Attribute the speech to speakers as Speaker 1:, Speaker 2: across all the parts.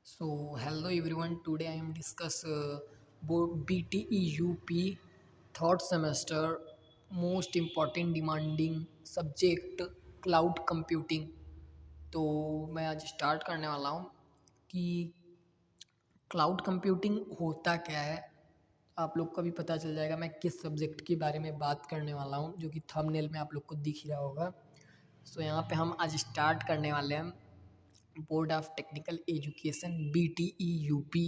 Speaker 1: So hello everyone. Today I am discuss about BTE UP third semester most important demanding subject cloud computing. तो मैं आज start करने वाला हूँ कि क्लाउड कंप्यूटिंग होता क्या है। आप लोग को भी पता चल जाएगा मैं किस सब्जेक्ट के बारे में बात करने वाला हूँ, जो कि थंबनेल में आप लोग को दिख ही रहा होगा। सो यहाँ पे हम आज स्टार्ट करने वाले हैं board of technical education BTE UP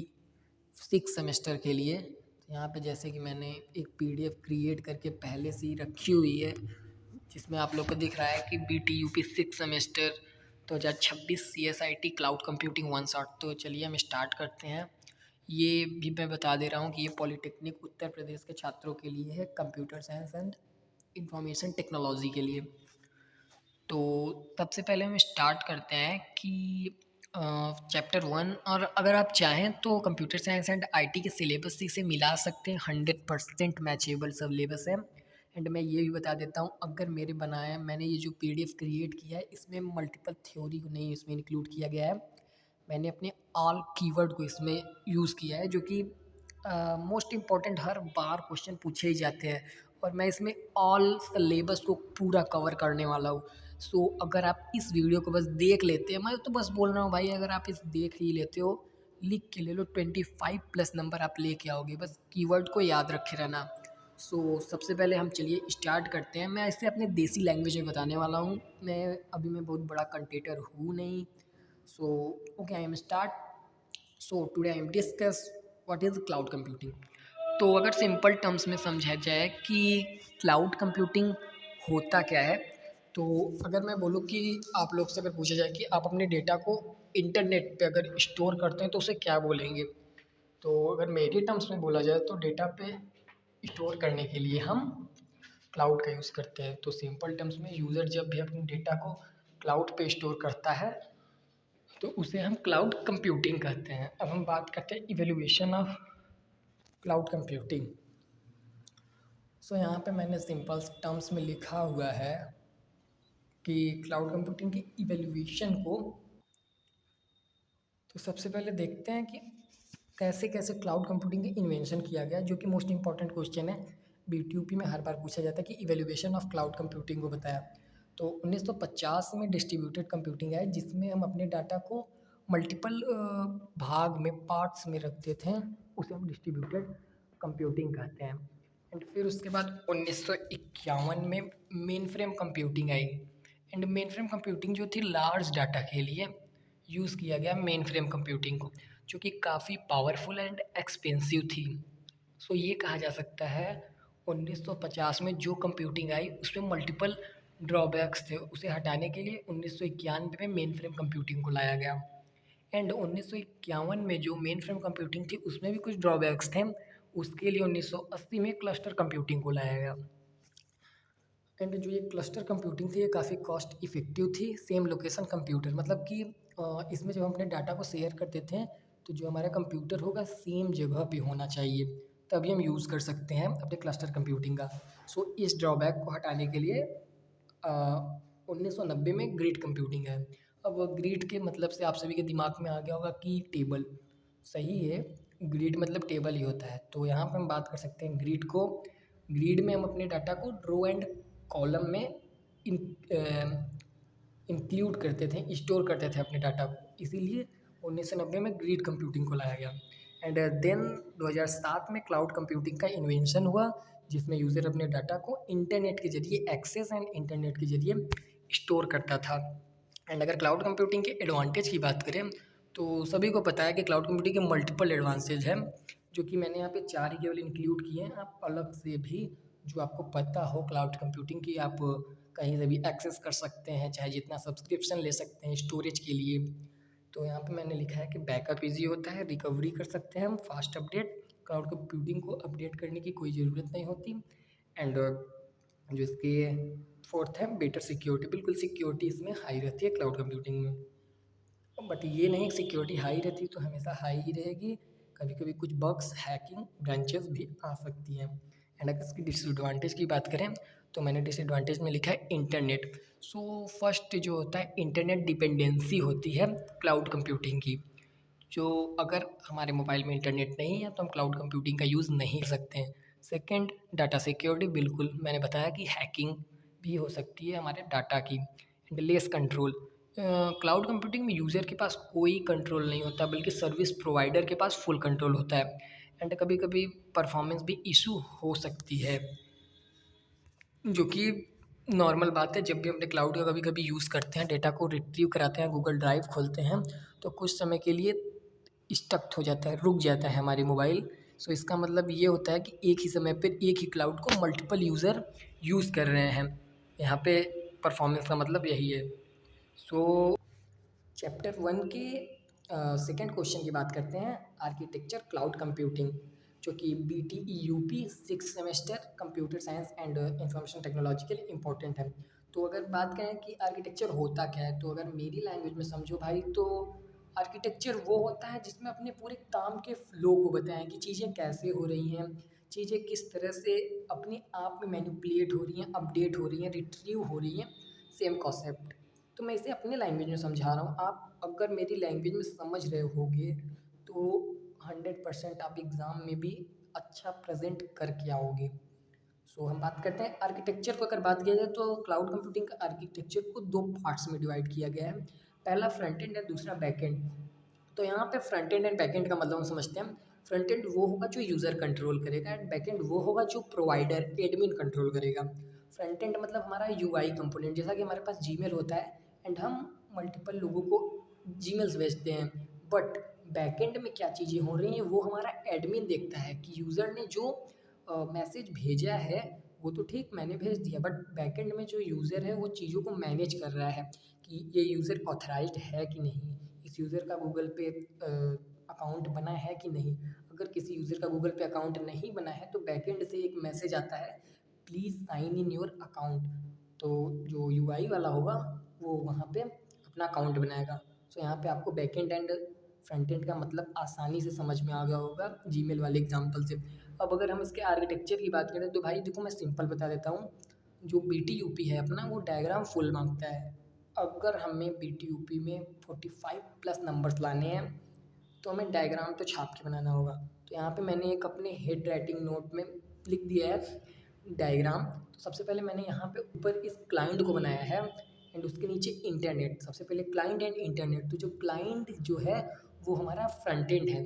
Speaker 1: six semester के लिए। तो यहाँ पे जैसे कि मैंने एक PDF क्रिएट करके पहले से ही रखी हुई है, जिसमें आप लोग को दिख रहा है कि BTE UP six semester 2026 CSIT cloud computing one shot. तो चलिए हम स्टार्ट करते हैं। ये भी मैं बता दे रहा हूँ कि ये पॉलिटेक्निक उत्तर प्रदेश के छात्रों के लिए है, computer science and information technology के लिए। तो सबसे पहले हम स्टार्ट करते हैं कि चैप्टर वन, और अगर आप चाहें तो कंप्यूटर साइंस एंड IT के सिलेबस से मिला सकते हैं। 100% मैचेबल सिलेबस है। एंड मैं ये भी बता देता हूँ, अगर मेरे बनाया मैंने ये जो PDF क्रिएट किया है, इसमें मल्टीपल थ्योरी को नहीं इसमें इंक्लूड किया गया है। मैंने अपने ऑल कीवर्ड को इसमें यूज़ किया है, जो कि मोस्ट इम्पॉर्टेंट हर बार क्वेश्चन पूछे ही जाते हैं, और मैं इसमें ऑल सिलेबस को पूरा कवर करने वाला हूँ। सो अगर आप इस वीडियो को बस देख लेते हैं, मैं तो बस बोल रहा हूँ भाई, अगर आप इस देख ही लेते हो, लिख के ले लो, 25+ नंबर आप लेके आओगे, बस कीवर्ड को याद रखे रहना। सो सबसे पहले हम चलिए स्टार्ट करते हैं। मैं इसे अपने देसी लैंग्वेज में बताने वाला हूँ। मैं बहुत बड़ा कंटेंटर हूँ नहीं। So okay, I am start. So today I am discuss what is cloud computing. तो अगर सिंपल टर्म्स में समझा जाए कि क्लाउड कंप्यूटिंग होता क्या है, तो अगर मैं बोलूँ कि आप लोग से अगर पूछा जाए कि आप अपने डेटा को इंटरनेट पे अगर स्टोर करते हैं तो उसे क्या बोलेंगे, तो अगर मेरे टर्म्स में बोला जाए तो डेटा पे स्टोर करने के लिए हम क्लाउड का यूज़ करते हैं। तो सिंपल टर्म्स में यूज़र जब भी अपने डेटा को क्लाउड पे स्टोर करता है तो उसे हम क्लाउड कंप्यूटिंग कहते हैं। अब हम बात करते हैं इवेल्युएशन ऑफ क्लाउड कंप्यूटिंग। सो यहाँ पे मैंने सिंपल टर्म्स में लिखा हुआ है कि क्लाउड कंप्यूटिंग की इवेल्युएशन को, तो सबसे पहले देखते हैं कि कैसे कैसे क्लाउड कंप्यूटिंग की इन्वेंशन किया गया, जो कि मोस्ट इंपॉर्टेंट क्वेश्चन है। BTUP में हर बार पूछा जाता है कि इवेल्युएशन ऑफ क्लाउड कंप्यूटिंग को बताया। तो 1950 में डिस्ट्रीब्यूटेड कंप्यूटिंग है, जिसमें हम अपने डाटा को मल्टीपल भाग में, पार्ट्स में रखते थे, उसे हम डिस्ट्रीब्यूटेड कंप्यूटिंग कहते हैं। एंड फिर उसके बाद 1951 में main frame computing I. And main frame computing जो थी लार्ज डाटा के लिए यूज़ किया गया मेन फ्रेम कंप्यूटिंग को, जो कि काफ़ी पावरफुल एंड एक्सपेंसिव थी। सो ये कहा जा सकता है 1950 में जो कंप्यूटिंग आई उसमें मल्टीपल ड्रॉबैक्स थे, उसे हटाने के लिए 1991 में मेन फ्रेम कंप्यूटिंग को लाया गया। एंड 1951 में जो मेन फ्रेम कंप्यूटिंग थी उसमें भी कुछ ड्रॉबैक्स थे, उसके लिए 1980 में क्लस्टर कंप्यूटिंग को लाया गया। एंड जो ये क्लस्टर कंप्यूटिंग थी ये काफ़ी कॉस्ट इफ़ेक्टिव थी। सेम लोकेशन कंप्यूटर, मतलब कि इसमें जब हम अपने डाटा को शेयर करते थे तो जो हमारा कंप्यूटर होगा सेम जगह पे होना चाहिए, तभी हम यूज़ कर सकते हैं अपने क्लस्टर कंप्यूटिंग का। सो इस ड्रॉबैक को हटाने के लिए 1990 में ग्रिड कंप्यूटिंग है। अब ग्रिड के मतलब से आप सभी के दिमाग में आ गया होगा कि टेबल, सही है, ग्रिड मतलब टेबल ही होता है। तो यहाँ पर हम बात कर सकते हैं ग्रिड को। ग्रिड में हम अपने डाटा को रो एंड कॉलम में इंक्लूड करते थे, स्टोर करते थे अपने डाटा को, इसीलिए 1990 में ग्रिड कंप्यूटिंग को लाया गया। एंड देन 2007 में क्लाउड कंप्यूटिंग का इन्वेंशन हुआ, जिसमें यूज़र अपने डाटा को इंटरनेट के जरिए एक्सेस एंड इंटरनेट के जरिए स्टोर करता था। एंड अगर क्लाउड कंप्यूटिंग के एडवांटेज की बात करें तो सभी को पता है कि क्लाउड कंप्यूटिंग के मल्टीपल एडवांटेज हैं, जो कि मैंने यहाँ पे 4 ही केवल इंक्लूड किए हैं। आप अलग से भी जो आपको पता हो क्लाउड कंप्यूटिंग की, आप कहीं से भी एक्सेस कर सकते हैं, चाहे जितना सब्सक्रिप्शन ले सकते हैं स्टोरेज के लिए। तो यहाँ पे मैंने लिखा है कि बैकअप ईजी होता है, रिकवरी कर सकते हैं हम, फास्ट अपडेट, क्लाउड कंप्यूटिंग को अपडेट करने की कोई ज़रूरत नहीं होती। एंड जो इसके फोर्थ है बेटर सिक्योरिटी, बिल्कुल सिक्योरिटी इसमें हाई रहती है क्लाउड कंप्यूटिंग में। बट ये नहीं सिक्योरिटी हाई रहती तो हमेशा हाई ही रहेगी, कभी कभी कुछ बग्स, हैकिंग, ब्रांचेस भी आ सकती हैं। एंड अगर इसकी डिसएडवांटेज की बात करें तो मैंने डिसएडवांटेज में लिखा है इंटरनेट। सो फर्स्ट जो होता है इंटरनेट डिपेंडेंसी होती है क्लाउड कंप्यूटिंग की, जो अगर हमारे मोबाइल में इंटरनेट नहीं है तो हम क्लाउड कंप्यूटिंग का यूज़ नहीं कर सकते हैं। सेकंड, डाटा सिक्योरिटी, बिल्कुल मैंने बताया कि हैकिंग भी हो सकती है हमारे डाटा की। And less control, cloud computing में यूज़र के पास कोई कंट्रोल नहीं होता बल्कि सर्विस प्रोवाइडर के पास फुल कंट्रोल होता है। एंड कभी कभी परफॉर्मेंस भी इशू हो सकती है, जो कि नॉर्मल बात है। जब भी अपने क्लाउड का कभी कभी यूज़ करते हैं, डेटा को रिट्रीव कराते हैं, गूगल ड्राइव खोलते हैं, तो कुछ समय के लिए स्टक हो जाता है, रुक जाता है हमारी मोबाइल। सो इसका मतलब ये होता है कि एक ही समय पर एक ही क्लाउड को मल्टीपल यूज़र यूज़ कर रहे हैं। यहाँ पे परफॉर्मेंस का मतलब यही है। सो चैप्टर 1 के सेकेंड क्वेश्चन की बात करते हैं, आर्किटेक्चर क्लाउड कंप्यूटिंग, जो कि BTEUP 6 semester computer science and information technology के लिए इम्पोर्टेंट है। तो अगर बात करें कि आर्किटेक्चर होता क्या है, तो अगर मेरी लैंग्वेज में समझो भाई, तो आर्किटेक्चर वो होता है जिसमें अपने पूरे काम के फ्लो को बताएं कि चीज़ें कैसे हो रही हैं, चीज़ें किस तरह से अपने आप में मैनिपुलेट हो रही हैं, अपडेट हो रही हैं, रिट्रीव हो रही हैं, सेम कॉन्सेप्ट। तो मैं इसे अपने लैंग्वेज में समझा रहा हूँ, आप अगर मेरी लैंग्वेज में समझ रहे होगे तो 100% आप एग्ज़ाम में भी अच्छा प्रेजेंट करके आओगे। सो हम बात करते हैं आर्किटेक्चर को। अगर बात किया जाए तो क्लाउड कंप्यूटिंग का आर्किटेक्चर को दो पार्ट्स में डिवाइड किया गया है, पहला फ्रंट एंड है, दूसरा बैक एंड। तो यहाँ पे फ्रंट एंड बैक एंड का मतलब हम समझते हैं। फ्रंट एंड वो होगा जो यूज़र कंट्रोल करेगा, एंड बैक एंड वो होगा जो प्रोवाइडर एडमिन कंट्रोल करेगा। फ्रंट एंड मतलब हमारा UI कंपोनेंट, जैसा कि हमारे पास जीमेल होता है एंड हम मल्टीपल लोगों को जीमेल्स भेजते हैं, बट बैकएंड में क्या चीज़ें हो रही हैं वो हमारा एडमिन देखता है कि यूज़र ने जो मैसेज भेजा है वो तो ठीक मैंने भेज दिया, बट बैकएंड में जो यूज़र है वो चीज़ों को मैनेज कर रहा है कि ये यूज़र ऑथराइज्ड है कि नहीं, इस यूज़र का गूगल पे अकाउंट बना है कि नहीं। अगर किसी यूज़र का गूगल पे अकाउंट नहीं बना है तो बैकएंड से एक मैसेज आता है, please sign in your account. तो जो UI वाला होगा वो वहाँ पे अपना अकाउंट बनाएगा। सो यहाँ पे आपको बैकएंड एंड फ्रंट एंड का मतलब आसानी से समझ में आ गया होगा जीमेल वाले एग्जांपल से। अब अगर हम इसके आर्किटेक्चर की बात करें तो भाई देखो मैं सिंपल बता देता हूँ। जो BTUP है अपना, वो डायग्राम फुल मांगता है। अगर हमें BTUP में 45 प्लस नंबर्स लाने हैं तो हमें डायग्राम तो छाप के बनाना होगा। तो यहाँ पे मैंने एक अपने हेड राइटिंग नोट में लिख दिया है डायग्राम। तो सबसे पहले मैंने यहाँ पे ऊपर इस क्लाइंट को बनाया है एंड उसके नीचे इंटरनेट। सबसे पहले क्लाइंट एंड इंटरनेट, तो जो क्लाइंट जो है वो हमारा फ्रंट एंड है,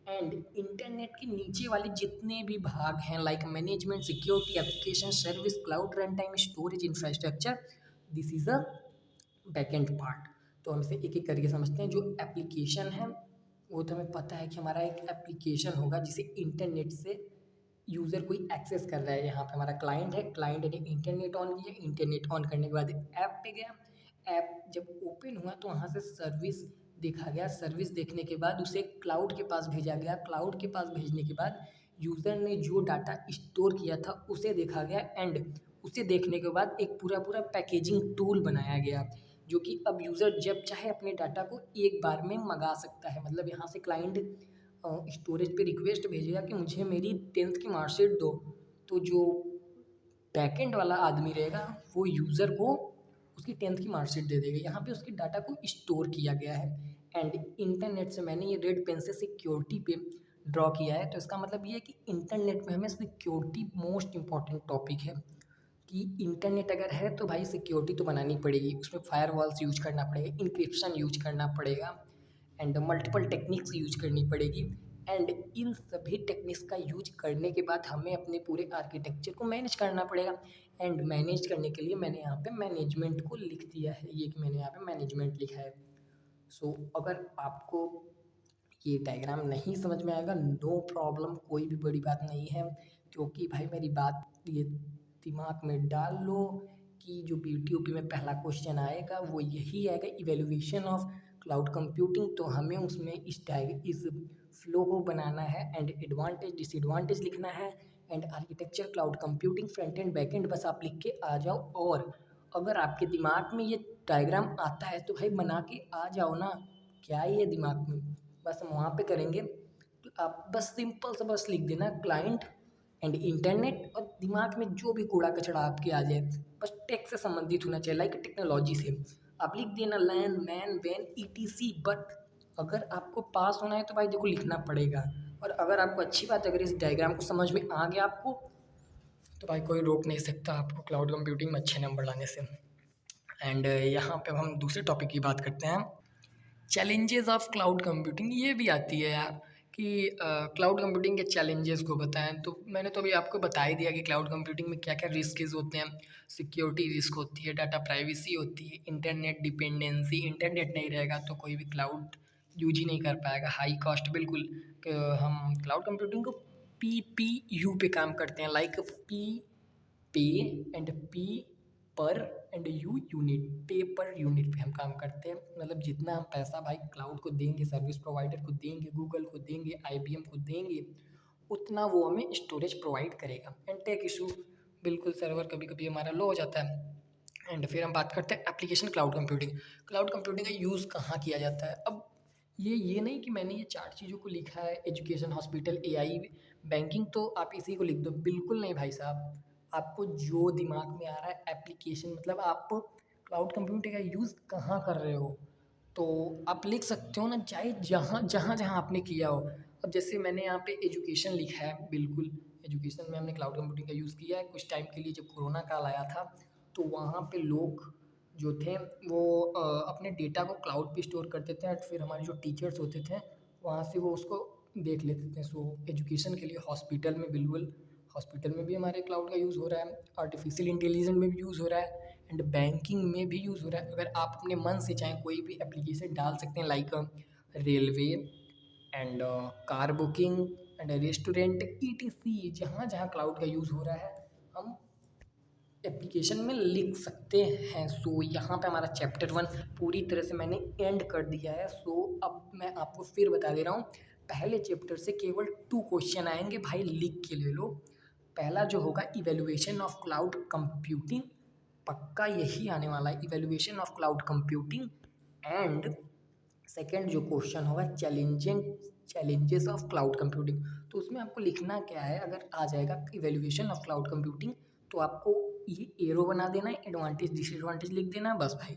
Speaker 1: एंड इंटरनेट के नीचे वाले जितने भी भाग हैं like management, security, application, service, cloud, run time, storage, infrastructure, this is a backend part. तो हम इसे एक एक करके समझते हैं। जो एप्लीकेशन है वो तो हमें पता है कि हमारा एक एप्लीकेशन होगा जिसे इंटरनेट से यूज़र कोई एक्सेस कर रहा है। यहाँ पे हमारा क्लाइंट है, क्लाइंट ने इंटरनेट ऑन किया, इंटरनेट ऑन करने के बाद ऐप पे गया, ऐप जब ओपन हुआ तो वहाँ से सर्विस देखा गया, सर्विस देखने के बाद उसे क्लाउड के पास भेजा गया, क्लाउड के पास भेजने के बाद यूज़र ने जो डाटा स्टोर किया था उसे देखा गया, एंड उसे देखने के बाद एक पूरा पूरा पैकेजिंग टूल बनाया गया, जो कि अब यूज़र जब चाहे अपने डाटा को एक बार में मंगा सकता है। मतलब यहाँ से क्लाइंट स्टोरेज पे रिक्वेस्ट भेजेगा कि मुझे मेरी 10th की मार्कशीट दो, तो जो बैकएंड वाला आदमी रहेगा वो यूज़र को उसकी 10th की मार्कशीट दे देगा। यहाँ पे उसकी डाटा को स्टोर किया गया है। एंड इंटरनेट से मैंने ये रेड पेन से सिक्योरिटी पे ड्रॉ किया है, तो इसका मतलब ये है कि इंटरनेट में हमें सिक्योरिटी मोस्ट इम्पॉर्टेंट टॉपिक है कि इंटरनेट अगर है तो भाई सिक्योरिटी तो बनानी पड़ेगी, उसमें फायरवॉल्स यूज करना पड़ेगा, इंक्रिप्शन यूज करना पड़ेगा, एंड मल्टीपल टेक्निक्स यूज करनी पड़ेगी। एंड इन सभी टेक्निक्स का यूज करने के बाद हमें अपने पूरे आर्किटेक्चर को मैनेज करना पड़ेगा। एंड मैनेज करने के लिए मैंने यहाँ पे मैनेजमेंट को लिख दिया है, ये कि मैंने यहाँ पे मैनेजमेंट लिखा है। सो अगर आपको ये डायग्राम नहीं समझ में आएगा, नो प्रॉब्लम, कोई भी बड़ी बात नहीं है, क्योंकि भाई मेरी बात ये दिमाग में डाल लो कि जो BTUP में पहला क्वेश्चन आएगा वो यही आएगा, इवेल्युएशन ऑफ क्लाउड कंप्यूटिंग। तो हमें उसमें इस फ्लो को बनाना है एंड एडवांटेज डिसएडवांटेज लिखना है, and architecture cloud computing front end back and बस आप लिख के आ जाओ। और अगर आपके दिमाग में ये डायग्राम आता है तो भाई बना के आ जाओ ना, क्या ही है दिमाग में, बस हम वहाँ पे करेंगे। आप बस सिंपल सा बस लिख देना क्लाइंट एंड इंटरनेट, और दिमाग में जो भी कूड़ा कचड़ा आपके आ जाए, बस टेक से संबंधित होना चाहिए, लाइक टेक्नोलॉजी से। आप लिख देना लैन मैन वैन ETC, बट अगर आपको पास होना है तो भाई देखो लिखना पड़ेगा। और अगर आपको अच्छी बात है, अगर इस डायग्राम को समझ में आ गया आपको, तो भाई कोई रोक नहीं सकता आपको क्लाउड कंप्यूटिंग में अच्छे नंबर लाने से। एंड यहाँ पे अब हम दूसरे टॉपिक की बात करते हैं, चैलेंजेस ऑफ क्लाउड कंप्यूटिंग। ये भी आती है यार कि क्लाउड कंप्यूटिंग के चैलेंजेस को बताएं, तो मैंने तो अभी आपको बता ही दिया कि क्लाउड कंप्यूटिंग में क्या क्या रिस्क होते हैं। सिक्योरिटी रिस्क होती है, डाटा प्राइवेसी होती है, इंटरनेट डिपेंडेंसी, इंटरनेट नहीं रहेगा तो कोई भी क्लाउड यूज ही नहीं कर पाएगा। हाई कॉस्ट, बिल्कुल हम क्लाउड कंप्यूटिंग को PPU पे काम करते हैं, लाइक पी पे एंड पी पर एंड यू यूनिट, पे पर यूनिट पे हम काम करते हैं। मतलब जितना हम पैसा भाई क्लाउड को देंगे, सर्विस प्रोवाइडर को देंगे, गूगल को देंगे, IBM को देंगे, उतना वो हमें स्टोरेज प्रोवाइड करेगा। एंड टेक इशू, बिल्कुल सर्वर कभी कभी हमारा लो हो जाता है। एंड फिर हम बात करते हैं application cloud computing. Cloud computing का यूज़ कहाँ किया जाता है? अब ये नहीं कि मैंने ये 4 चीज़ों को लिखा है, एजुकेशन, हॉस्पिटल, AI, बैंकिंग, तो आप इसी को लिख दो। बिल्कुल नहीं भाई साहब, आपको जो दिमाग में आ रहा है एप्लीकेशन, मतलब आप क्लाउड कंप्यूटिंग का यूज़ कहाँ कर रहे हो, तो आप लिख सकते हो ना, चाहे जहाँ जहाँ जहाँ आपने किया हो। अब जैसे मैंने यहाँ पे एजुकेशन लिखा है, बिल्कुल एजुकेशन में हमने क्लाउड कंप्यूटिंग का यूज़ किया है कुछ टाइम के लिए। जब कोरोना काल आया था तो वहाँ पे लोग जो थे वो अपने डेटा को क्लाउड पे स्टोर करते थे, और फिर हमारे जो टीचर्स होते थे वहाँ से वो उसको देख लेते थे। सो एजुकेशन के लिए हॉस्पिटल में, बिल्कुल हॉस्पिटल में भी हमारे क्लाउड का यूज़ हो रहा है, आर्टिफिशियल इंटेलिजेंस में भी यूज़ हो रहा है, एंड बैंकिंग में भी यूज़ हो रहा है। अगर आप अपने मन से चाहें कोई भी एप्लीकेशन डाल सकते हैं, like railway and car booking and restaurant, ETC, जहाँ जहाँ क्लाउड का यूज़ हो रहा है हम एप्लीकेशन में लिख सकते हैं। सो यहाँ पे हमारा चैप्टर 1 पूरी तरह से मैंने एंड कर दिया है। सो अब मैं आपको फिर बता दे रहा हूँ, पहले चैप्टर से केवल 2 क्वेश्चन आएंगे भाई, लिख के ले लो। पहला जो होगा इवेल्युएशन ऑफ क्लाउड कंप्यूटिंग, पक्का यही आने वाला है, evaluation of cloud computing. And second जो क्वेश्चन होगा चैलेंजेस ऑफ क्लाउड कंप्यूटिंग। तो उसमें आपको लिखना क्या है, अगर आ जाएगा इवेल्युएशन ऑफ क्लाउड कंप्यूटिंग तो आपको ये एरो बना देना है, एडवांटेज डिसएडवांटेज लिख देना है, बस भाई।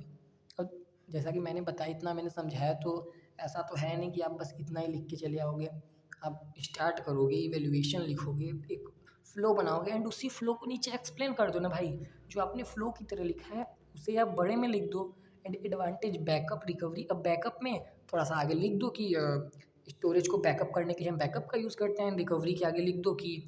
Speaker 1: अब जैसा कि मैंने बताया, इतना मैंने समझाया, तो ऐसा तो है नहीं कि आप बस इतना ही लिख के चले आओगे। आप स्टार्ट करोगे, इवेल्युएशन लिखोगे, एक फ्लो बनाओगे, एंड उसी फ्लो को नीचे एक्सप्लेन कर दो ना भाई। जो आपने फ्लो की तरह लिखा है उसे आप बड़े में लिख दो। And advantage, backup, recovery. अब बैकअप में थोड़ा सा आगे लिख दो कि स्टोरेज को बैकअप करने के लिए हम बैकअप का यूज़ करते हैं। रिकवरी के आगे लिख दो कि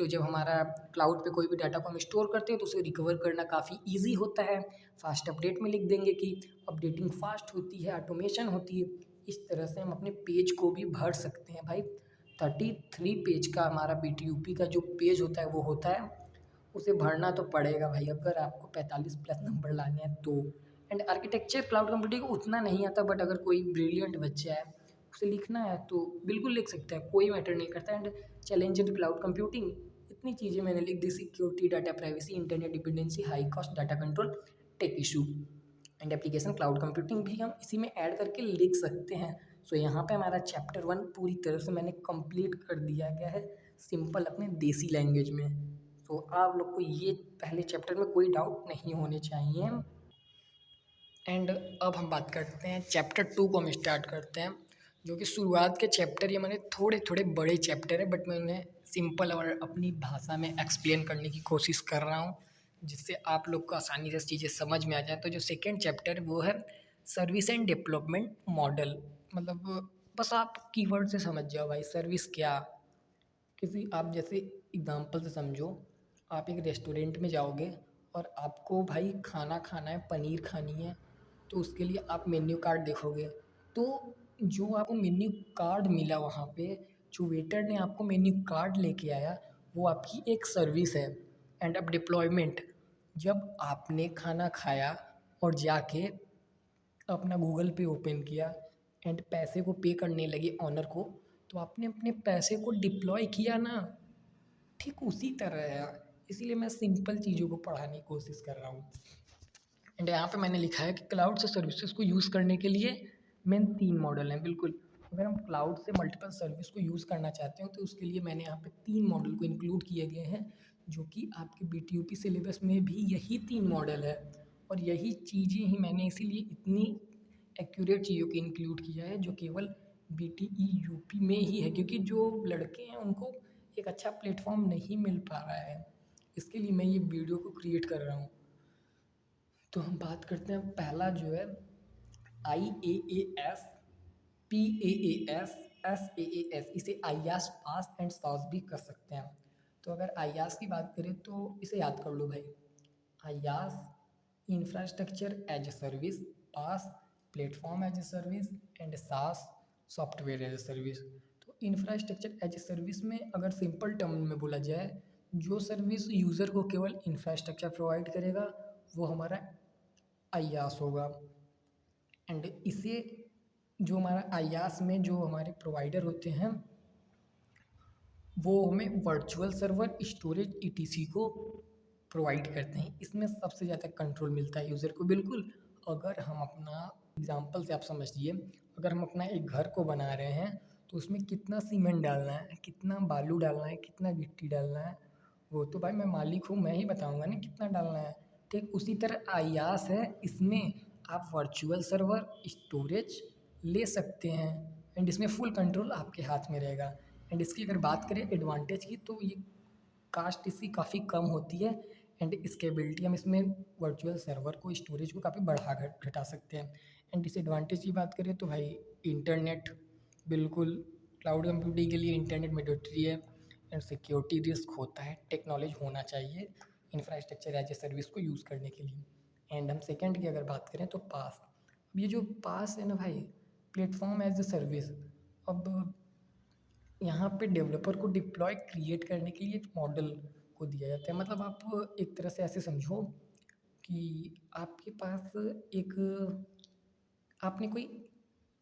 Speaker 1: जब हमारा क्लाउड पे कोई भी डाटा को हम स्टोर करते हैं तो उसे रिकवर करना काफ़ी ईजी होता है। फास्ट अपडेट में लिख देंगे कि अपडेटिंग फास्ट होती है, ऑटोमेशन होती है। इस तरह से हम अपने पेज को भी भर सकते हैं भाई। 33 पेज का हमारा BTUP का जो पेज होता है वो होता है, उसे भरना तो पड़ेगा भाई, अगर आपको 45 प्लस नंबर लाने हैं तो। एंड आर्किटेक्चर क्लाउड कंप्यूटिंग को उतना नहीं आता, बट अगर कोई ब्रिलियंट बच्चा है उसे लिखना है तो बिल्कुल लिख सकता है, कोई मैटर नहीं करता। And challenge in cloud computing, इतनी चीज़ें मैंने लिख दी, security, data privacy, internet dependency, high cost, data control, tech issue, and application cloud computing भी हम इसी में ऐड करके लिख सकते हैं। सो यहाँ पे हमारा चैप्टर 1 पूरी तरह से मैंने कंप्लीट कर दिया गया है, सिंपल अपने देसी लैंग्वेज में। तो आप लोग को ये पहले चैप्टर में कोई डाउट नहीं होने चाहिए। एंड अब हम बात करते हैं चैप्टर 2 को, हम स्टार्ट करते हैं, जो कि शुरुआत के चैप्टर, ये मैंने थोड़े थोड़े बड़े चैप्टर है, बट मैं उन्हें सिंपल और अपनी भाषा में एक्सप्लेन करने की कोशिश कर रहा हूँ, जिससे आप लोग को आसानी से चीज़ें समझ में आ जाए। तो जो सेकेंड चैप्टर वो है सर्विस एंड डेवलपमेंट मॉडल। मतलब बस आप कीवर्ड से समझ जाओ भाई, सर्विस क्या। किसी आप जैसे एग्जांपल से समझो, आप एक रेस्टोरेंट में जाओगे और आपको भाई खाना खाना है, पनीर खानी है, तो उसके लिए आप मेन्यू कार्ड देखोगे। तो जो आपको मेन्यू कार्ड मिला वहाँ पे, जो वेटर ने आपको मेन्यू कार्ड लेके आया, वो आपकी एक सर्विस है। एंड अब डिप्लॉयमेंट, जब आपने खाना खाया और जाके अपना गूगल पे ओपन किया एंड पैसे को पे करने लगे ऑनर को, तो आपने अपने पैसे को डिप्लॉय किया ना, ठीक उसी तरह है। इसीलिए मैं सिंपल चीज़ों को पढ़ाने की कोशिश कर रहा हूँ। एंड यहाँ पे मैंने लिखा है कि क्लाउड से सर्विसेज को यूज़ करने के लिए मेन 3 मॉडल हैं। बिल्कुल, अगर हम क्लाउड से मल्टीपल सर्विस को यूज़ करना चाहते हो तो उसके लिए मैंने यहाँ पे 3 मॉडल को इंक्लूड किए गए हैं, जो कि आपके BTUP सिलेबस में भी यही 3 मॉडल है। और यही चीज़ें ही मैंने इसीलिए इतनी एक्यूरेट चीज़ों को इंक्लूड किया है जो केवल BTE यूपी में ही है, क्योंकि जो लड़के हैं उनको एक अच्छा प्लेटफॉर्म नहीं मिल पा रहा है। इसके लिए मैं ये वीडियो को क्रिएट कर रहा हूँ। तो हम बात करते हैं, पहला जो है IAAS, PAAS, SAAS, इसे IAS पास एंड सास भी कर सकते हैं। तो अगर IAS की बात करें तो इसे याद कर लो भाई, IaaS infrastructure as a service, PaaS platform as a service, and SaaS software as a service. तो इंफ्रास्ट्रक्चर एज ए सर्विस में अगर सिंपल टर्म में बोला जाए, जो सर्विस यूज़र को केवल इंफ्रास्ट्रक्चर प्रोवाइड करेगा वो हमारा IaaS होगा। एंड इसे जो हमारा IaaS में जो हमारे प्रोवाइडर होते हैं वो हमें वर्चुअल सर्वर, स्टोरेज, ETC को प्रोवाइड करते हैं। इसमें सबसे ज़्यादा कंट्रोल मिलता है यूज़र को। बिल्कुल, अगर हम अपना एग्जांपल से आप समझिए, अगर हम अपना एक घर को बना रहे हैं तो उसमें कितना सीमेंट डालना है, कितना बालू डालना है, कितना गिट्टी डालना है, वो तो भाई मैं मालिक हूँ, मैं ही बताऊँगा ना कितना डालना है। ठीक उसी तरह IaaS है, इसमें आप वर्चुअल सर्वर, स्टोरेज ले सकते हैं एंड इसमें फुल कंट्रोल आपके हाथ में रहेगा। एंड इसकी अगर बात करें एडवांटेज की, तो ये कास्ट इसकी काफ़ी कम होती है एंड स्केलेबिलिटी, हम इसमें वर्चुअल सर्वर को, स्टोरेज को काफ़ी बढ़ा घटा सकते हैं। एंड डिसएडवांटेज की बात करें तो भाई इंटरनेट, बिल्कुल क्लाउड कंप्यूटिंग के लिए इंटरनेट मैंडेटरी है एंड सिक्योरिटी रिस्क होता है, टेक्नोलॉजी होना चाहिए इंफ्रास्ट्रक्चर एज ए सर्विस को यूज़ करने के लिए। एंड हम सेकेंड की अगर बात करें तो पास, अब ये जो पास है ना भाई, प्लेटफॉर्म एज ए सर्विस, अब यहाँ पे डेवलपर को डिप्लॉय क्रिएट करने के लिए एक मॉडल को दिया जाता है। मतलब आप एक तरह से ऐसे समझो कि आपके पास एक, आपने कोई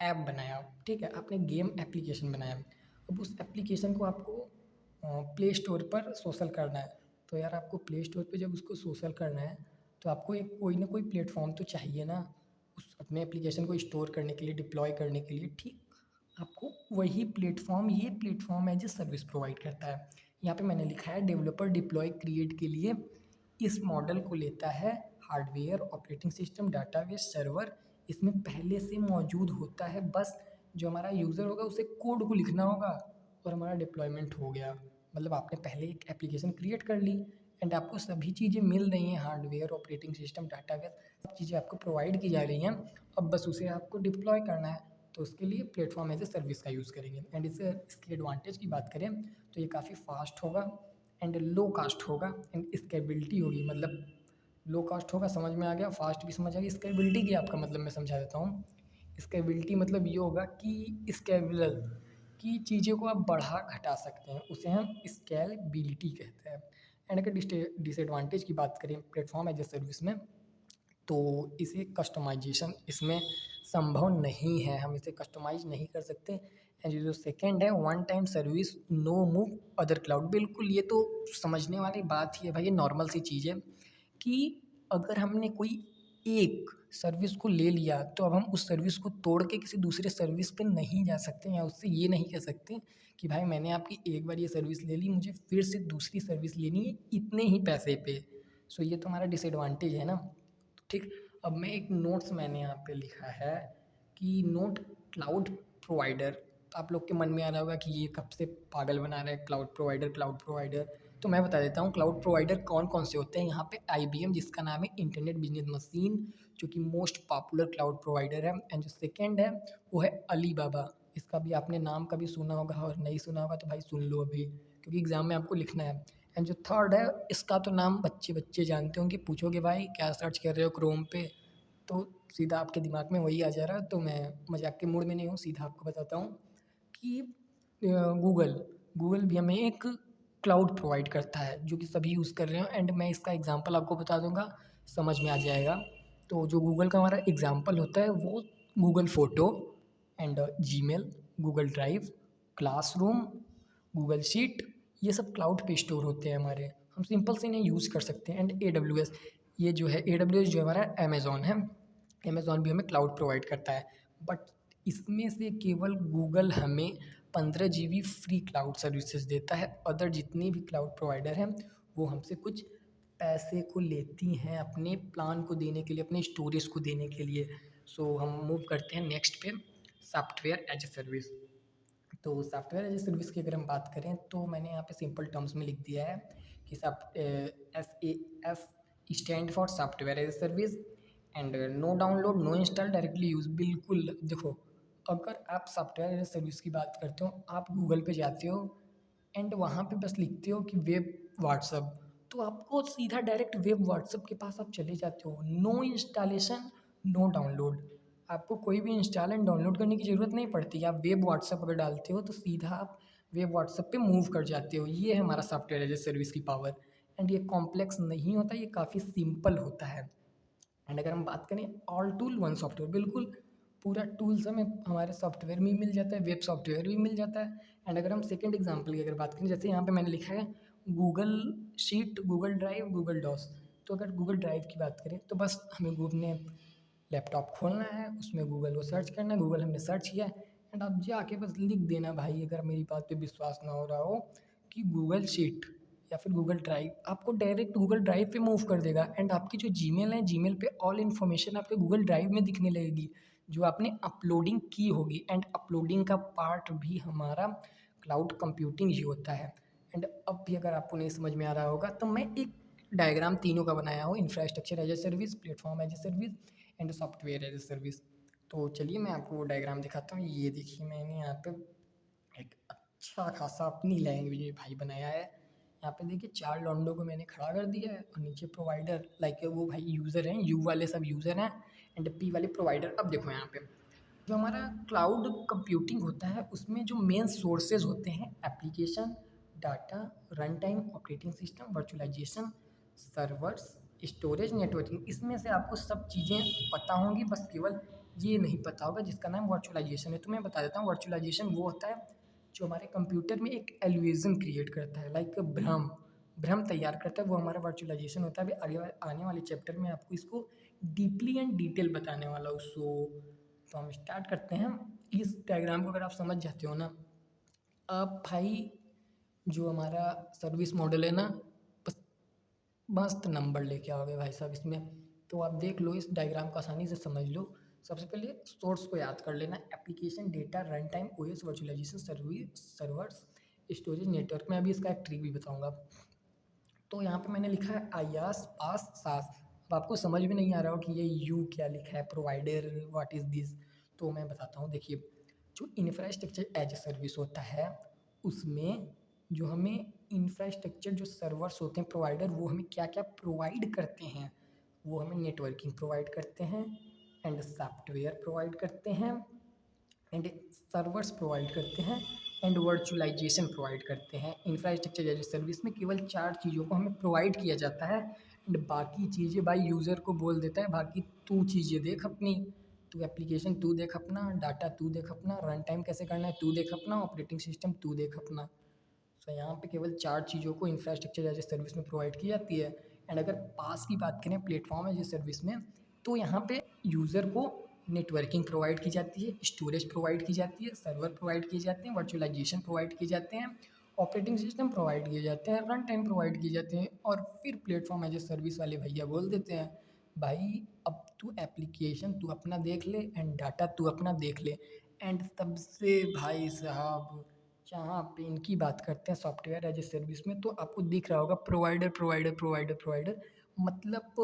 Speaker 1: ऐप बनाया, ठीक है, आपने गेम एप्लीकेशन बनाया, अब उस एप्लीकेशन को आपको प्ले स्टोर पर सोशल करना है। तो यार आपको प्ले स्टोर पे जब उसको सोशल करना है तो आपको एक कोई ना कोई प्लेटफॉर्म तो चाहिए ना उस अपने एप्लीकेशन को स्टोर करने के लिए, डिप्लॉय करने के लिए। ठीक, आपको वही प्लेटफॉर्म, ये platform as a service provide करता है। यहाँ पे मैंने लिखा है डेवलपर डिप्लॉय क्रिएट के लिए इस मॉडल को लेता है hardware, operating system, database, server इसमें पहले से मौजूद होता है, बस जो हमारा यूज़र होगा उसे कोड को लिखना होगा और हमारा डिप्लॉयमेंट हो गया। मतलब आपने पहले एक एप्लीकेशन क्रिएट कर ली एंड आपको सभी चीज़ें मिल रही हैं, हार्डवेयर, ऑपरेटिंग सिस्टम, डाटाबेस, सब चीज़ें आपको प्रोवाइड की जा रही हैं। अब बस उसे आपको डिप्लॉय करना है, तो उसके लिए प्लेटफॉर्म एज ए सर्विस का यूज़ करेंगे। एंड इसके एडवांटेज की बात करें तो ये काफ़ी फास्ट होगा एंड लो कास्ट होगा एंड स्केलेबिलिटी होगी। मतलब लो कास्ट होगा, समझ में आ गया, फास्ट भी समझ आ गया। स्केलेबिलिटी की आपका मतलब मैं समझा देता हूँ। स्केलेबिलिटी मतलब ये होगा कि स्केलेबल की चीज़ों को आप बढ़ा घटा सकते हैं, उसे हम स्केलेबिलिटी कहते हैं। एंड अगर डिसएडवांटेज की बात करें प्लेटफॉर्म एज ए सर्विस में, तो इसे कस्टमाइजेशन इसमें संभव नहीं है, हम इसे कस्टमाइज़ नहीं कर सकते। एंड जो सेकंड है one time service, no move other cloud, बिल्कुल ये तो समझने वाली बात ही है भाई, ये नॉर्मल सी चीज़ है कि अगर हमने कोई एक सर्विस को ले लिया तो अब हम उस सर्विस को तोड़ के किसी दूसरे सर्विस पे नहीं जा सकते, या उससे ये नहीं कह सकते कि भाई मैंने आपकी एक बार ये सर्विस ले ली, मुझे फिर से दूसरी सर्विस लेनी है इतने ही पैसे पे। सो ये तो हमारा डिसएडवांटेज है ना। ठीक, अब मैं एक नोट्स मैंने यहाँ पे लिखा है कि नोट क्लाउड प्रोवाइडर। तो आप लोग के मन में आ रहा होगा कि ये कब से पागल बना रहा है क्लाउड प्रोवाइडर, क्लाउड प्रोवाइडर। तो मैं बता देता हूँ क्लाउड प्रोवाइडर कौन कौन से होते हैं। यहाँ पे IBM, जिसका नाम है इंटरनेट बिजनेस मशीन, जो कि मोस्ट पॉपुलर क्लाउड प्रोवाइडर है। एंड जो सेकेंड है वो है अलीबाबा, इसका भी आपने नाम कभी सुना होगा, और नहीं सुना होगा तो भाई सुन लो अभी, क्योंकि एग्ज़ाम में आपको लिखना है। एंड जो थर्ड है, इसका तो नाम बच्चे बच्चे जानते होंगे, पूछोगे भाई क्या सर्च कर रहे हो क्रोम पे, तो सीधा आपके दिमाग में वही आ जा रहा है। तो मैं मजाक के मूड में नहीं हूँ, सीधा आपको बताता हूँ कि गूगल, गूगल भी हमें एक क्लाउड प्रोवाइड करता है जो कि सभी यूज़ कर रहे हैं। एंड मैं इसका एग्जांपल आपको बता दूंगा, समझ में आ जाएगा। तो जो गूगल का हमारा एग्जांपल होता है वो Google photo and Gmail, Google drive, classroom, Google sheet, ये सब क्लाउड पे स्टोर होते हैं हमारे, हम सिंपल से इन्हें यूज़ कर सकते हैं। एंड AWS, ये जो है AWS जो हमारा अमेज़ॉन है, अमेज़ॉन भी हमें क्लाउड प्रोवाइड करता है। बट इसमें से केवल गूगल हमें 15 GB फ्री क्लाउड सर्विसेज देता है। अदर जितनी भी क्लाउड प्रोवाइडर हैं वो हमसे कुछ पैसे को लेती हैं अपने प्लान को देने के लिए, अपने स्टोरेज को देने के लिए। सो हम मूव करते हैं नेक्स्ट पे, सॉफ्टवेयर एज ए सर्विस। तो सॉफ्टवेयर एज ए सर्विस की अगर हम बात करें तो मैंने यहाँ पे सिंपल टर्म्स में लिख दिया है कि SaaS stand for software as a service and no download no install directly use. बिल्कुल देखो, अगर आप सॉफ्टवेयर एज ए सर्विस की बात करते हो, आप गूगल पे जाते हो एंड वहाँ पे बस लिखते हो कि वेब व्हाट्सअप, तो आपको सीधा डायरेक्ट वेब व्हाट्सअप के पास आप चले जाते हो। नो इंस्टॉलेशन नो डाउनलोड, आपको कोई भी इंस्टॉल एंड डाउनलोड करने की ज़रूरत नहीं पड़ती। आप वेब व्हाट्सअप अगर डालते हो तो सीधा आप वेब व्हाट्सअप पे मूव कर जाते हो। ये है हमारा सॉफ्टवेयर एज ए सर्विस की पावर। एंड ये कॉम्प्लेक्स नहीं होता, ये काफ़ी सिंपल होता है। एंड अगर हम बात करें ऑल टूल वन सॉफ्टवेयर, बिल्कुल पूरा टूल्स हमें हमारे सॉफ्टवेयर में ही मिल जाता है, वेब सॉफ्टवेयर भी मिल जाता है। एंड अगर हम सेकंड एग्जांपल की अगर बात करें, जैसे यहाँ पे मैंने लिखा है Google sheet, Google drive, Google docs. तो अगर गूगल ड्राइव की बात करें तो बस हमें अपने लैपटॉप खोलना है, उसमें गूगल को सर्च करना है, गूगल हमने सर्च किया है एंड आप जाके बस लिख देना भाई, अगर मेरी बात पे विश्वास ना हो रहा हो, कि गूगल शीट या फिर गूगल ड्राइव, आपको डायरेक्ट गूगल ड्राइव पे मूव कर देगा। एंड आपकी जो जीमेल है, जीमेल पे ऑल इन्फॉर्मेशन आपके गूगल ड्राइव में दिखने लगेगी जो आपने अपलोडिंग की होगी। एंड अपलोडिंग का पार्ट भी हमारा क्लाउड कंप्यूटिंग ही होता है। एंड अब भी अगर आपको नहीं समझ में आ रहा होगा तो मैं एक डायग्राम तीनों का बनाया हूँ, infrastructure as a service, platform as a service and software as a service. तो चलिए मैं आपको वो डायग्राम दिखाता हूँ। ये देखिए, मैंने यहाँ पे एक अच्छा खासा अपनी लैंग्वेज में भाई बनाया है। यहाँ पे देखिए 4 लॉन्डो को मैंने खड़ा कर दिया है और नीचे प्रोवाइडर, लाइक वो भाई यूज़र हैं, यू वाले सब यूज़र हैं एंड पी वाले प्रोवाइडर। अब देखो यहाँ पे जो हमारा क्लाउड कंप्यूटिंग होता है उसमें जो मेन सोर्सेज होते हैं, application, data, run time, operating system, virtualisation, servers, storage, networking. इसमें से आपको सब चीज़ें पता होंगी, बस केवल ये नहीं पता होगा जिसका नाम वर्चुअलाइजेशन है। तो मैं बता देता हूँ, वर्चुअलाइजेशन वो होता है जो हमारे कंप्यूटर में एक एल्यूजन क्रिएट करता है, लाइक भ्रम, भ्रम तैयार करता है, वो हमारा वर्चुअलाइजेशन होता है। अभी आगे आने वाले चैप्टर में आपको इसको डीपली एंड डिटेल बताने वाला हूँ। सो तो हम स्टार्ट करते हैं। इस डायग्राम को अगर आप समझ जाते हो ना, अब भाई जो हमारा सर्विस मॉडल है ना, बस मस्त नंबर लेके आओगे भाई साहब इसमें। तो आप देख लो, इस डायग्राम को आसानी से समझ लो। सबसे पहले सोर्स को याद कर लेना, application, data, run time, OS, virtualisation, service, servers, storage, network. मैं अभी इसका एक ट्रिक भी बताऊंगा। तो यहाँ पे मैंने लिखा है आयास, पास, सास। अब आपको समझ में नहीं आ रहा हो कि ये यू क्या लिखा है, प्रोवाइडर, व्हाट इज़ दिस। तो मैं बताता हूँ, देखिए जो इंफ्रास्ट्रक्चर एज ए सर्विस होता है उसमें जो हमें इंफ्रास्ट्रक्चर, जो सर्वर्स होते हैं प्रोवाइडर, वो हमें क्या क्या प्रोवाइड करते हैं। वो हमें नेटवर्किंग प्रोवाइड करते हैं एंड सॉफ्टवेयर प्रोवाइड करते हैं एंड सर्वर्स प्रोवाइड करते हैं एंड वर्चुअलाइजेशन प्रोवाइड करते हैं। इंफ्रास्ट्रक्चर एज ए सर्विस में केवल 4 चीज़ों को हमें प्रोवाइड किया जाता है एंड बाकी चीज़ें भाई यूज़र को बोल देता है, बाकी तू चीज़ें देख अपनी, तू एप्लीकेशन तू देख अपना, डाटा तू देख अपना, रन टाइम कैसे करना है तू देख अपना, ऑपरेटिंग सिस्टम तू देख अपना। सो यहाँ पे केवल 4 चीज़ों को इंफ्रास्ट्रक्चर एज ए सर्विस में प्रोवाइड की जाती है। एंड अगर पास की बात करें प्लेटफॉर्म एज ए सर्विस में, तो यहाँ पे यूज़र को नेटवर्किंग प्रोवाइड की जाती है, स्टोरेज प्रोवाइड की जाती है, सर्वर प्रोवाइड किए जाते हैं, वर्चुअलाइजेशन प्रोवाइड किए जाते हैं, ऑपरेटिंग सिस्टम प्रोवाइड किए जाते हैं, रन टाइम प्रोवाइड किए जाते हैं। और फिर प्लेटफॉर्म एज ए सर्विस वाले भैया बोल देते हैं, भाई अब तू एप्लीकेशन तू अपना देख ले एंड डाटा तू अपना देख ले। एंड तब से भाई साहब जहाँ पे इनकी बात करते हैं सॉफ्टवेयर एज ए सर्विस में, तो आपको दिख रहा होगा प्रोवाइडर प्रोवाइडर प्रोवाइडर प्रोवाइडर, मतलब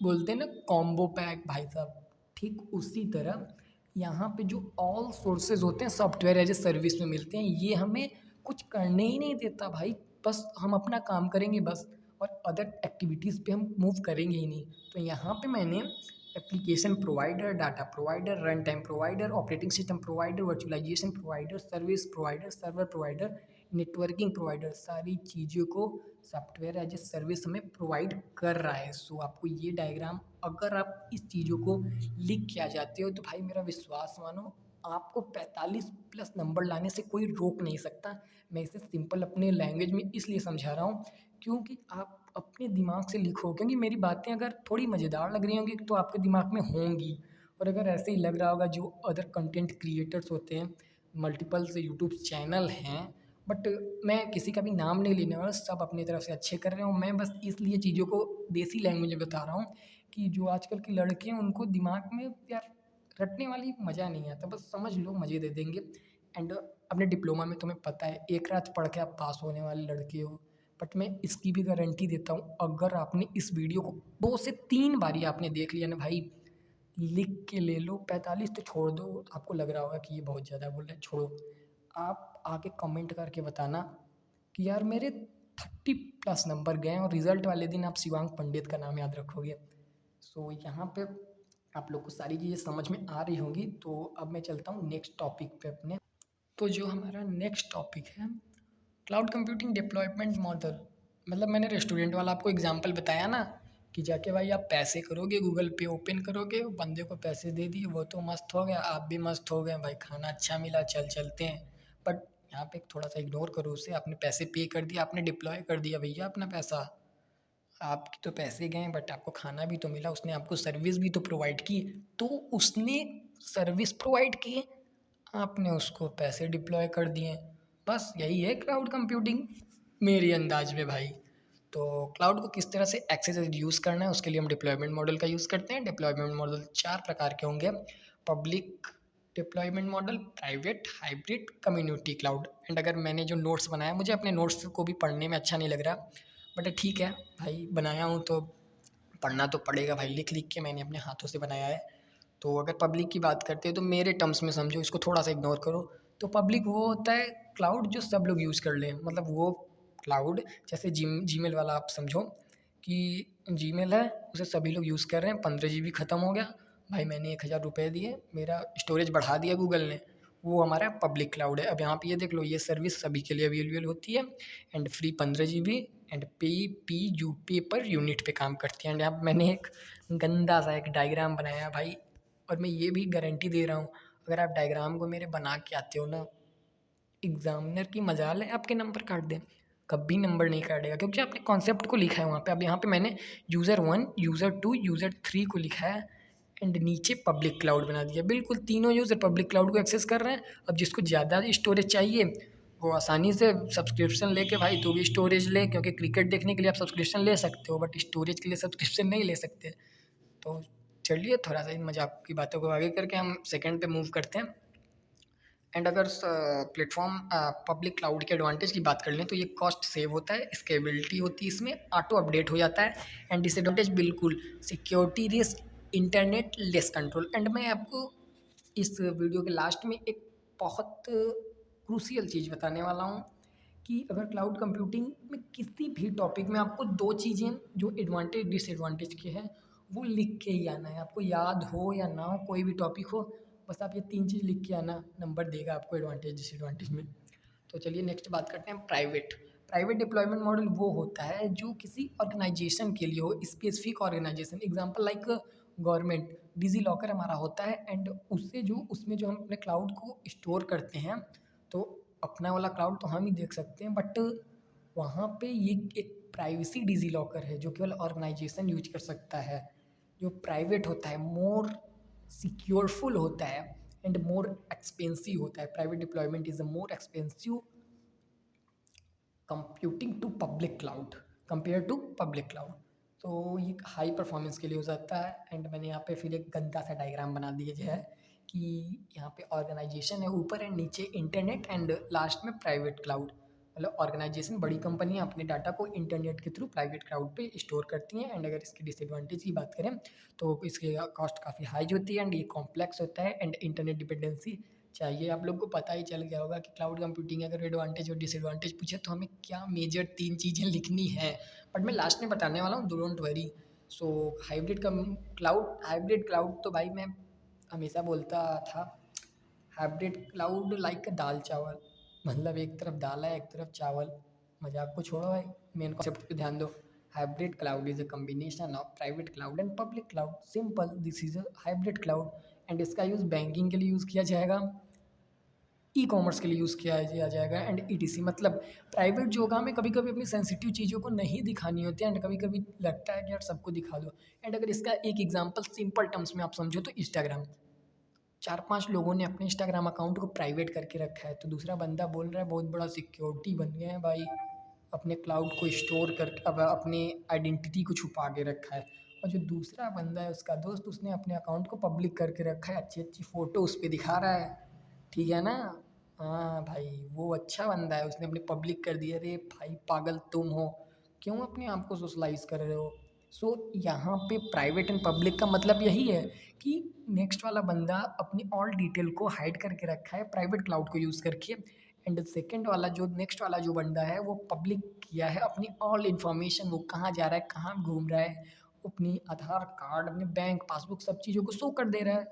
Speaker 1: बोलते हैं ना कॉम्बो पैक भाई साहब। ठीक उसी तरह यहाँ पे जो ऑल सोर्सेज होते हैं सॉफ्टवेयर एज ए सर्विस में मिलते हैं, ये हमें कुछ करने ही नहीं देता भाई, बस हम अपना काम करेंगे बस, और अदर एक्टिविटीज़ पे हम मूव करेंगे ही नहीं। तो यहाँ पे मैंने application provider, data provider, run time provider, operating system provider, virtualisation provider, service provider, server provider, networking provider, सारी चीज़ों को सॉफ्टवेयर एज ए सर्विस हमें प्रोवाइड कर रहा है। सो आपको ये डायग्राम, अगर आप इस चीज़ों को लिख के आ जाते हो तो भाई मेरा विश्वास मानो, आपको 45 प्लस नंबर लाने से कोई रोक नहीं सकता। मैं इसे सिंपल अपने लैंग्वेज में इसलिए समझा रहा हूँ क्योंकि आप अपने दिमाग से लिखो, क्योंकि मेरी बातें अगर थोड़ी मज़ेदार लग रही होंगी तो आपके दिमाग में होंगी, और अगर ऐसे ही लग रहा होगा, जो अदर कंटेंट क्रिएटर्स होते हैं, मल्टीपल से यूट्यूब चैनल हैं, बट मैं किसी का भी नाम नहीं लेने वाला, सब अपनी तरफ से अच्छे कर रहे हो, मैं बस इसलिए चीज़ों को देसी लैंग्वेज में बता रहा हूँ कि जो आजकल की लड़के हैं उनको दिमाग में यार रटने वाली मज़ा नहीं आता, बस समझ लो मज़े दे देंगे। एंड अपने डिप्लोमा में तुम्हें पता है एक रात पढ़ के आप पास होने वाले लड़के हो। बट मैं इसकी भी गारंटी देता हूँ, अगर आपने इस वीडियो को 2 से 3 बारी आपने देख लिया ना भाई, लिख के ले लो। 45 तो छोड़ दो, आपको लग रहा होगा कि ये बहुत ज़्यादा बोल रहे हैं, छोड़ो। आप आके कमेंट करके बताना कि यार मेरे 30+ नंबर गए हैं, और रिजल्ट वाले दिन आप शिवांग पंडित का नाम याद रखोगे। सो यहाँ पे आप लोग को सारी चीज़ें समझ में आ रही होंगी। तो अब मैं चलता हूँ नेक्स्ट टॉपिक पे अपने। तो जो हमारा नेक्स्ट टॉपिक है, क्लाउड कंप्यूटिंग डिप्लॉयमेंट मॉडल। मतलब मैंने रेस्टोरेंट वाला आपको एग्जांपल बताया ना, कि जाके भाई आप पैसे करोगे, गूगल पे ओपन करोगे, बंदे को पैसे दे दिए, वो तो मस्त हो गया, आप भी मस्त हो गए, भाई खाना अच्छा मिला, चल चलते हैं। बट यहाँ पे थोड़ा सा इग्नोर करो उसे, आपने पैसे पे कर दिया, आपने डिप्लॉय कर दिया भैया अपना पैसा, आपके तो पैसे गए बट आपको खाना भी तो मिला, उसने आपको सर्विस भी तो प्रोवाइड की। तो उसने सर्विस प्रोवाइड की, आपने उसको पैसे डिप्लॉय कर दिए। बस यही है क्लाउड कंप्यूटिंग मेरी अंदाज में भाई। तो क्लाउड को किस तरह से एक्सेस यूज़ करना है, उसके लिए हम डिप्लॉयमेंट मॉडल का यूज़ करते हैं। डिप्लॉयमेंट मॉडल 4 प्रकार के होंगे: public deployment model, private, hybrid, community cloud. And अगर मैंने जो नोट्स बनाया, मुझे अपने नोट्स को भी पढ़ने में अच्छा नहीं लग रहा, बट ठीक है भाई, बनाया हूँ तो पढ़ना तो पड़ेगा भाई, लिख लिख के मैंने अपने हाथों से बनाया है। तो अगर पब्लिक की बात करते हैं तो मेरे टर्म्स में समझो, इसको थोड़ा सा इग्नोर करो। तो पब्लिक वो होता है क्लाउड जो सब लोग यूज़ कर लें, मतलब वो क्लाउड जैसे जीमेल वाला आप समझो कि जीमेल है, उसे सभी लोग यूज़ कर रहे हैं, 15 GB ख़त्म हो गया, भाई मैंने 1000 रुपये दिए, मेरा स्टोरेज बढ़ा दिया गूगल ने, वो हमारा पब्लिक क्लाउड है। अब यहाँ पे ये देख लो, ये सर्विस सभी के लिए अवेलेबल होती है, एंड फ्री 15 GB, एंड पे पर यूनिट पे काम करती है। एंड यहाँ मैंने एक गंदा सा एक डायग्राम बनाया है भाई, और मैं ये भी गारंटी दे रहा हूँ, अगर आप डायग्राम को मेरे बना के आते हो ना, एग्जामिनर की मजाल है आपके नंबर काट दें, कभी नंबर नहीं काटेगा, क्योंकि आपने कॉन्सेप्ट को लिखा है वहाँ पे। अब यहाँ पे मैंने यूज़र 1, यूज़र 2, यूज़र 3 को लिखा है, एंड नीचे पब्लिक क्लाउड बना दिया। बिल्कुल तीनों यूज़र पब्लिक क्लाउड को एक्सेस कर रहे हैं। अब जिसको ज़्यादा स्टोरेज चाहिए वो आसानी से सब्सक्रिप्शन लेके भाई तो भी स्टोरेज ले, क्योंकि क्रिकेट देखने के लिए आप सब्सक्रिप्शन ले सकते हो, बट स्टोरेज के लिए सब्सक्रिप्शन नहीं ले सकते। तो चलिए थोड़ा सा इन मजाक की बातों को आगे करके हम सेकंड पे मूव करते हैं। एंड अगर प्लेटफॉर्म पब्लिक क्लाउड के एडवांटेज की बात कर लें तो ये कॉस्ट सेव होता है, स्केबिलिटी होती है इसमें, ऑटो अपडेट हो जाता है। एंड डिसएडवांटेज बिल्कुल security risk, internet less control. And मैं आपको इस वीडियो के लास्ट में एक बहुत क्रूशियल चीज़ बताने वाला हूँ, कि अगर क्लाउड कंप्यूटिंग में किसी भी टॉपिक में आपको 2 चीज़ें जो एडवांटेज डिसएडवांटेज के हैं वो लिख के ही आना है, आपको याद हो या ना हो, कोई भी टॉपिक हो, बस आप ये 3 चीज़ लिख के आना, नंबर देगा आपको एडवांटेज डिसएडवांटेज में। तो चलिए नेक्स्ट बात करते हैं प्राइवेट। प्राइवेट डिप्लॉयमेंट मॉडल वो होता है जो किसी ऑर्गेनाइजेशन के लिए हो, specific organisation, example like government. DigiLocker हमारा होता है, एंड उससे जो उसमें जो हम अपने क्लाउड को स्टोर करते हैं, तो अपना वाला क्लाउड तो हम ही देख सकते हैं, बट वहाँ पे ये एक प्राइवेसी डिजी लॉकर है जो केवल ऑर्गेनाइजेशन यूज कर सकता है। जो प्राइवेट होता है मोर सिक्योरफुल होता है एंड मोर एक्सपेंसिव होता है। Private deployment is a more expensive computing to public cloud, compare to public cloud. तो ये हाई परफॉर्मेंस के लिए हो जाता है। एंड मैंने यहाँ पे फिर एक गंदा सा डायग्राम बना दिया है कि यहाँ पे ऑर्गेनाइजेशन है ऊपर, एंड नीचे इंटरनेट, एंड लास्ट में प्राइवेट क्लाउड। मतलब ऑर्गेनाइजेशन, बड़ी कंपनियाँ अपने डाटा को इंटरनेट के थ्रू प्राइवेट क्लाउड पे स्टोर करती हैं। एंड अगर इसके डिसएडवांटेज की बात करें तो इसकी कॉस्ट काफ़ी हाई होती है, एंड ये कॉम्प्लेक्स होता है, एंड इंटरनेट डिपेंडेंसी चाहिए। आप लोग को पता ही चल गया होगा कि क्लाउड कंप्यूटिंग अगर एडवांटेज और डिसएडवांटेज पूछे तो हमें क्या मेजर 3 चीज़ें लिखनी है, बट मैं लास्ट में बताने वाला हूँ, don't worry. So hybrid cloud तो भाई मैं हमेशा बोलता था, हाइब्रिड क्लाउड लाइक दाल चावल, मतलब एक तरफ दाल है एक तरफ चावल। मजाक को छोड़ो भाई, मेन कॉन्सेप्ट पे ध्यान दो। Hybrid cloud is a combination of private cloud and public cloud, simple, this is a hybrid cloud. And इसका यूज़ बैंकिंग के लिए यूज़ किया जाएगा, ई कॉमर्स के लिए यूज़ किया जाएगा, एंड ईटीसी। मतलब प्राइवेट जो होगा हमें कभी कभी अपनी सेंसिटिव चीज़ों को नहीं दिखानी होती है, एंड कभी कभी लगता है कि यार सबको दिखा दो। एंड अगर इसका एक एग्जांपल सिंपल टर्म्स में आप समझो तो इंस्टाग्राम, 4-5 लोगों ने अपने इंस्टाग्राम अकाउंट को प्राइवेट करके रखा है, तो दूसरा बंदा बोल रहा है बहुत बड़ा सिक्योरिटी बन गया है भाई, अपने क्लाउड को स्टोर कर, अब अपने आइडेंटिटी को छुपा के रखा है। और जो दूसरा बंदा है उसका दोस्त, उसने अपने अकाउंट को पब्लिक करके रखा है, अच्छी अच्छी फ़ोटो उस पे दिखा रहा है, ठीक है ना। हाँ भाई, वो अच्छा बंदा है, उसने अपनी पब्लिक कर दी। अरे भाई पागल तुम हो, क्यों अपने आप को सोशलाइज कर रहे हो। सो यहाँ पे प्राइवेट एंड पब्लिक का मतलब यही है कि नेक्स्ट वाला बंदा अपनी ऑल डिटेल को हाइड करके रखा है प्राइवेट क्लाउड को यूज़ करके, एंड सेकेंड वाला जो नेक्स्ट वाला जो बंदा है वो पब्लिक किया है अपनी ऑल इन्फॉर्मेशन, वो कहाँ जा रहा है, कहाँ घूम रहा है, अपनी आधार कार्ड, अपने बैंक पासबुक, सब चीज़ों को शो कर दे रहा है।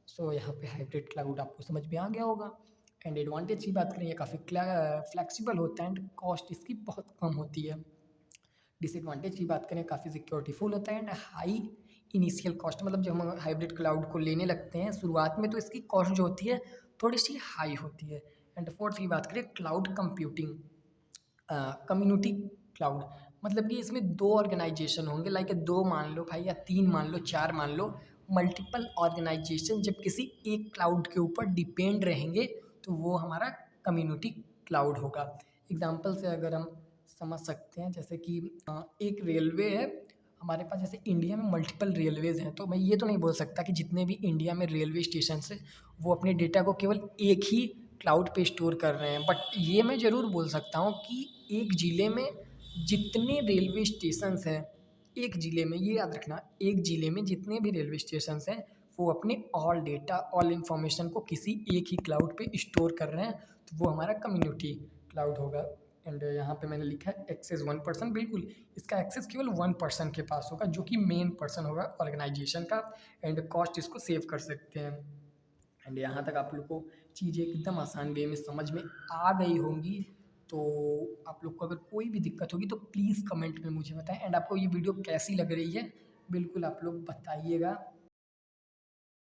Speaker 1: सो यहाँ पे हाइब्रिड क्लाउड आपको समझ में आ गया होगा। एंड एडवांटेज की बात करें, ये काफ़ी फ्लेक्सिबल होता है एंड कॉस्ट इसकी बहुत कम होती है। डिसएडवांटेज की बात करें, काफ़ी सिक्योरिटी फुल होता है एंड हाई इनिशियल कॉस्ट, मतलब जब हम हाइब्रिड क्लाउड को लेने लगते हैं शुरुआत में तो इसकी कॉस्ट जो होती है थोड़ी सी हाई होती है। एंड फोर्थ की बात करें, क्लाउड कंप्यूटिंग कम्युनिटी क्लाउड, मतलब कि इसमें दो ऑर्गेनाइजेशन होंगे, लाइक दो मान लो भाई, या तीन मान लो, चार मान लो, मल्टीपल ऑर्गेनाइजेशन जब किसी एक क्लाउड के ऊपर डिपेंड रहेंगे तो वो हमारा कम्युनिटी क्लाउड होगा। एग्जाम्पल से अगर हम समझ सकते हैं, जैसे कि एक रेलवे है हमारे पास, जैसे इंडिया में मल्टीपल रेलवेज़ हैं, तो मैं ये तो नहीं बोल सकता कि जितने भी इंडिया में रेलवे स्टेशन है वो अपने डेटा को केवल एक ही क्लाउड पे स्टोर कर रहे हैं, बट ये मैं ज़रूर बोल सकता हूँ कि एक ज़िले में जितने रेलवे स्टेशंस हैं, एक ज़िले में, ये याद रखना, एक ज़िले में जितने भी रेलवे स्टेशंस हैं वो अपने ऑल डेटा, ऑल इन्फॉर्मेशन को किसी एक ही क्लाउड पे स्टोर कर रहे हैं, तो वो हमारा कम्युनिटी क्लाउड होगा। एंड यहाँ पे मैंने लिखा है एक्सेस 1%, बिल्कुल इसका एक्सेस केवल 1% के पास होगा, जो कि मेन पर्सन होगा ऑर्गेनाइजेशन का, एंड कॉस्ट इसको सेव कर सकते हैं। एंड यहाँ तक आप लोग को चीज़ें एकदम आसान वे में समझ में आ गई होंगी। तो आप लोग को अगर कोई भी दिक्कत होगी तो प्लीज़ कमेंट में मुझे बताएं, एंड आपको ये वीडियो कैसी लग रही है बिल्कुल आप लोग बताइएगा।